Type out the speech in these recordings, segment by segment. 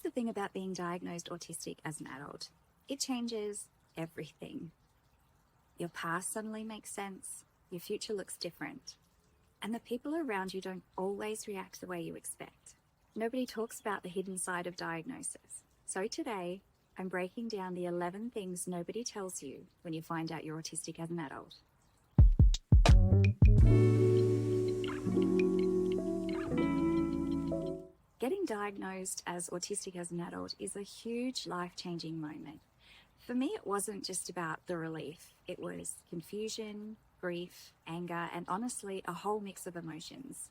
the thing about being diagnosed autistic as an adult. It changes everything. Your past suddenly makes sense, your future looks different, and the people around you don't always react the way you expect. Nobody talks about the hidden side of diagnosis. So today, I'm breaking down the 11 things nobody tells you when you find out you're autistic as an adult. Getting diagnosed as autistic as an adult is a huge life-changing moment. For me, it wasn't just about the relief. It was confusion, grief, anger, and honestly, a whole mix of emotions.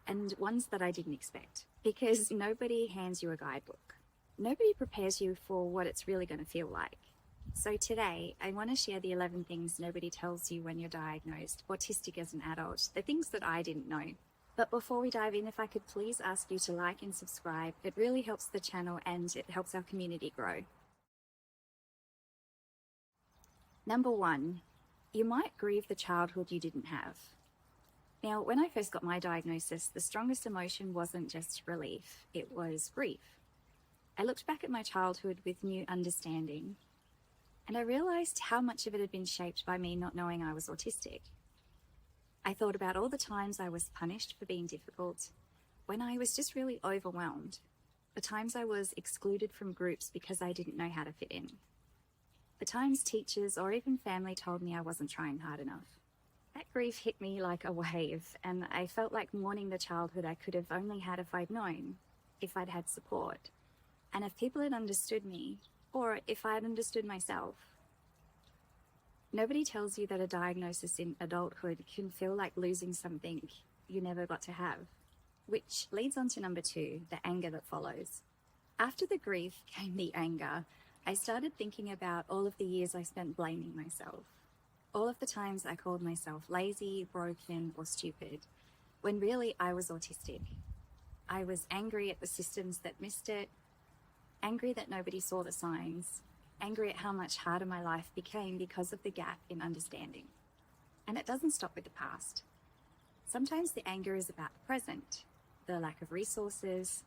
And ones that I didn't expect, because nobody hands you a guidebook. Nobody prepares you for what it's really going to feel like. So today, I want to share the 11 things nobody tells you when you're diagnosed autistic as an adult, the things that I didn't know. But before we dive in, if I could please ask you to like and subscribe, it really helps the channel and it helps our community grow. Number 1, you might grieve the childhood you didn't have. Now, when I first got my diagnosis, the strongest emotion wasn't just relief, it was grief. I looked back at my childhood with new understanding, and I realized how much of it had been shaped by me not knowing I was autistic. I thought about all the times I was punished for being difficult, when I was just really overwhelmed, the times I was excluded from groups because I didn't know how to fit in, the times teachers or even family told me I wasn't trying hard enough. That grief hit me like a wave, and I felt like mourning the childhood I could have only had if I'd known, if I'd had support, and if people had understood me, or if I had understood myself. Nobody tells you that a diagnosis in adulthood can feel like losing something you never got to have. Which leads on to number 2, the anger that follows. After the grief came the anger. I started thinking about all of the years I spent blaming myself. All of the times I called myself lazy, broken, or stupid, when really I was autistic. I was angry at the systems that missed it, angry that nobody saw the signs, angry at how much harder my life became because of the gap in understanding. And it doesn't stop with the past. Sometimes the anger is about the present, the lack of resources,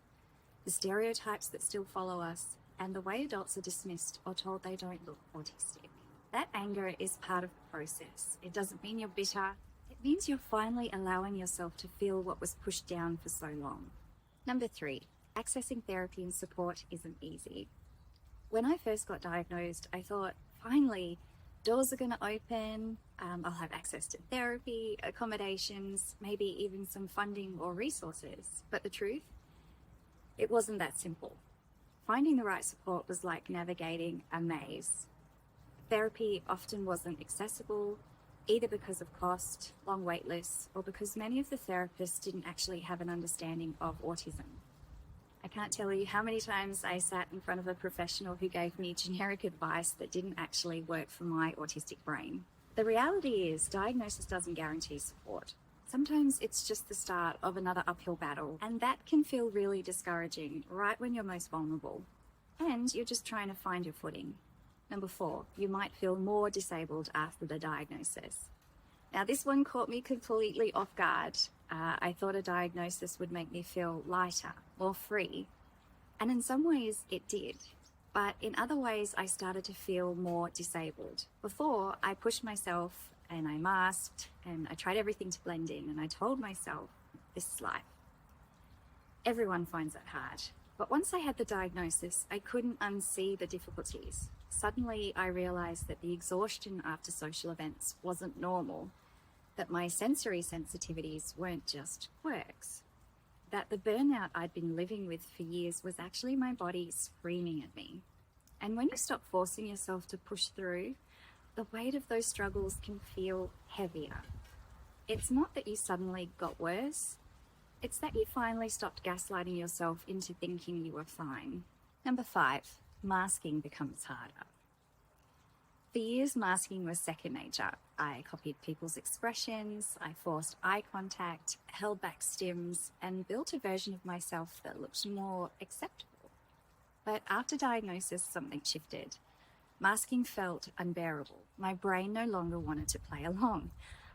the stereotypes that still follow us, and the way adults are dismissed or told they don't look autistic. That anger is part of the process. It doesn't mean you're bitter. It means you're finally allowing yourself to feel what was pushed down for so long. Number 3, accessing therapy and support isn't easy. When I first got diagnosed, I thought, finally, doors are going to open, I'll have access to therapy, accommodations, maybe even some funding or resources. But the truth, it wasn't that simple. Finding the right support was like navigating a maze. Therapy often wasn't accessible, either because of cost, long wait lists, or because many of the therapists didn't actually have an understanding of autism. I can't tell you how many times I sat in front of a professional who gave me generic advice that didn't actually work for my autistic brain. The reality is, diagnosis doesn't guarantee support. Sometimes it's just the start of another uphill battle, and that can feel really discouraging right when you're most vulnerable, and you're just trying to find your footing. Number 4, you might feel more disabled after the diagnosis. Now, this one caught me completely off guard. I thought a diagnosis would make me feel lighter, more free. And in some ways it did. But in other ways, I started to feel more disabled. Before, I pushed myself and I masked and I tried everything to blend in, and I told myself, this is life. Everyone finds it hard. But once I had the diagnosis, I couldn't unsee the difficulties. Suddenly, I realized that the exhaustion after social events wasn't normal, that my sensory sensitivities weren't just quirks, that the burnout I'd been living with for years was actually my body screaming at me. And when you stop forcing yourself to push through, the weight of those struggles can feel heavier. It's not that you suddenly got worse, it's that you finally stopped gaslighting yourself into thinking you were fine. Number 5, masking becomes harder. For years, masking was second nature. I copied people's expressions, I forced eye contact, held back stims, and built a version of myself that looked more acceptable. But after diagnosis, something shifted. Masking felt unbearable. My brain no longer wanted to play along.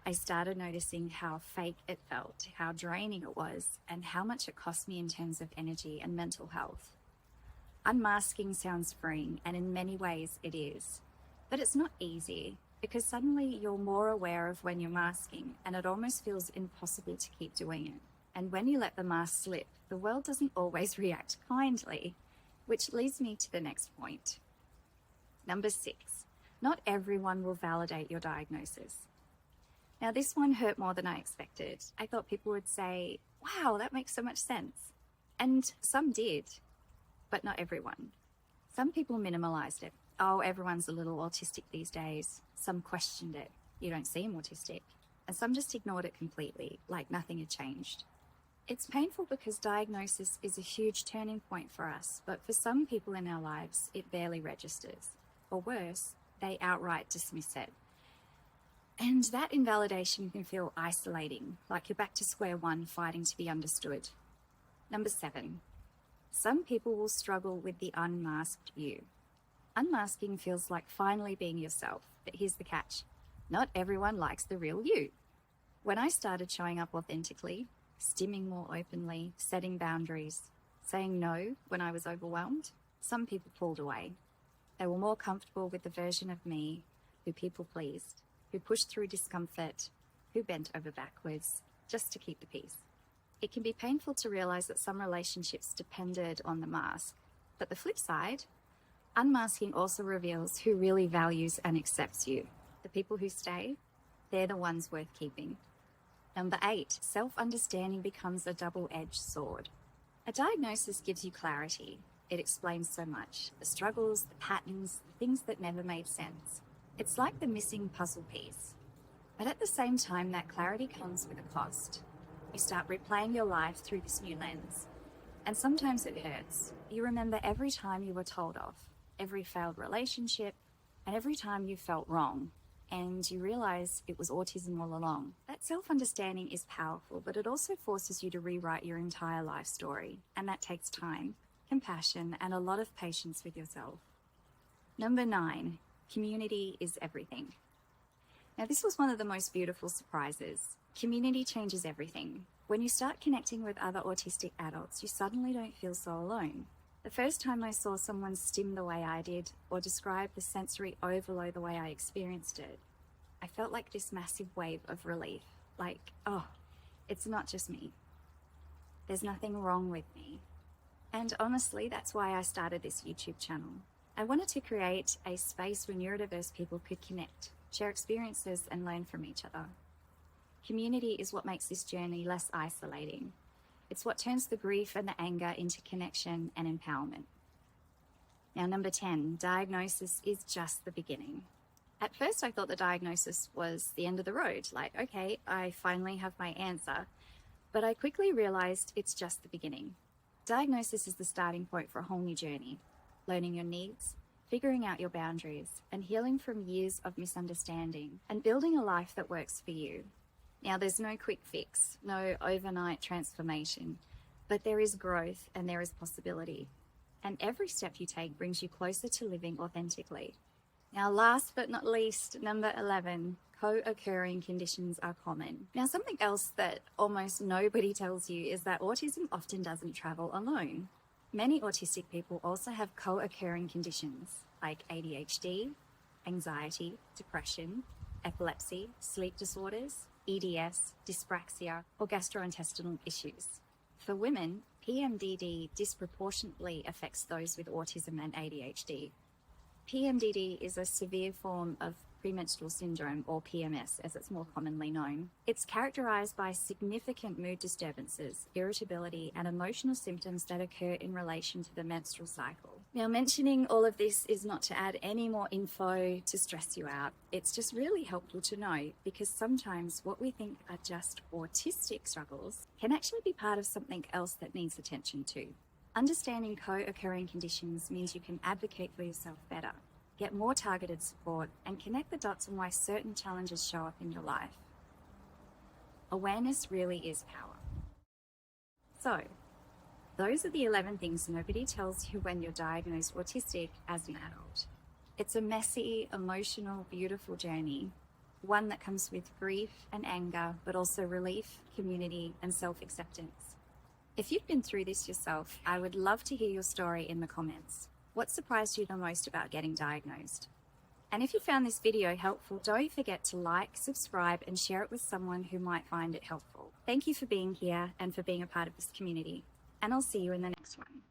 I started noticing how fake it felt, how draining it was, and how much it cost me in terms of energy and mental health. Unmasking sounds freeing, and in many ways it is. But it's not easy, because suddenly you're more aware of when you're masking, and it almost feels impossible to keep doing it. And when you let the mask slip, the world doesn't always react kindly, which leads me to the next point. Number 6, not everyone will validate your diagnosis. Now, this one hurt more than I expected. I thought people would say, wow, that makes so much sense. And some did, but not everyone. Some people minimalized it. Oh, everyone's a little autistic these days. Some questioned it. You don't seem autistic. And some just ignored it completely, like nothing had changed. It's painful because diagnosis is a huge turning point for us, but for some people in our lives, it barely registers. Or worse, they outright dismiss it. And that invalidation can feel isolating, like you're back to square one fighting to be understood. Number 7, some people will struggle with the unmasked you. Unmasking feels like finally being yourself, but here's the catch. Not everyone likes the real you. When I started showing up authentically, stimming more openly, setting boundaries, saying no when I was overwhelmed, some people pulled away. They were more comfortable with the version of me who people pleased, who pushed through discomfort, who bent over backwards just to keep the peace. It can be painful to realize that some relationships depended on the mask, but the flip side, unmasking also reveals who really values and accepts you. The people who stay, they're the ones worth keeping. Number 8, self-understanding becomes a double-edged sword. A diagnosis gives you clarity. It explains so much. The struggles, the patterns, the things that never made sense. It's like the missing puzzle piece. But at the same time, that clarity comes with a cost. You start replaying your life through this new lens. And sometimes it hurts. You remember every time you were told off, every failed relationship, and every time you felt wrong. And you realize it was autism all along. That self-understanding is powerful, but it also forces you to rewrite your entire life story. And that takes time, compassion, and a lot of patience with yourself. Number 9, community is everything. Now, this was one of the most beautiful surprises. Community changes everything. When you start connecting with other autistic adults, you suddenly don't feel so alone. The first time I saw someone stim the way I did, or describe the sensory overload the way I experienced it, I felt like this massive wave of relief. Like, oh, it's not just me. There's nothing wrong with me. And honestly, that's why I started this YouTube channel. I wanted to create a space where neurodiverse people could connect, share experiences, and learn from each other. Community is what makes this journey less isolating. It's what turns the grief and the anger into connection and empowerment. Now, number 10, diagnosis is just the beginning. At first, I thought the diagnosis was the end of the road. Like, okay, I finally have my answer. But I quickly realized it's just the beginning. Diagnosis is the starting point for a whole new journey. Learning your needs, figuring out your boundaries, and healing from years of misunderstanding, and building a life that works for you. Now, there's no quick fix, no overnight transformation, but there is growth and there is possibility. And every step you take brings you closer to living authentically. Now, last but not least, number 11, co-occurring conditions are common. Now, something else that almost nobody tells you is that autism often doesn't travel alone. Many autistic people also have co-occurring conditions like ADHD, anxiety, depression, epilepsy, sleep disorders, EDS, dyspraxia, or gastrointestinal issues. For women, PMDD disproportionately affects those with autism and ADHD. PMDD is a severe form of premenstrual syndrome, or PMS as it's more commonly known. It's characterized by significant mood disturbances, irritability, and emotional symptoms that occur in relation to the menstrual cycle. Now, mentioning all of this is not to add any more info to stress you out. It's just really helpful to know, because sometimes what we think are just autistic struggles can actually be part of something else that needs attention too. Understanding co-occurring conditions means you can advocate for yourself better, get more targeted support, and connect the dots on why certain challenges show up in your life. Awareness really is power. So, those are the 11 things nobody tells you when you're diagnosed autistic as an adult. It's a messy, emotional, beautiful journey, one that comes with grief and anger, but also relief, community, and self-acceptance. If you've been through this yourself, I would love to hear your story in the comments. What surprised you the most about getting diagnosed? And if you found this video helpful, don't forget to like, subscribe, and share it with someone who might find it helpful. Thank you for being here and for being a part of this community. And I'll see you in the next one.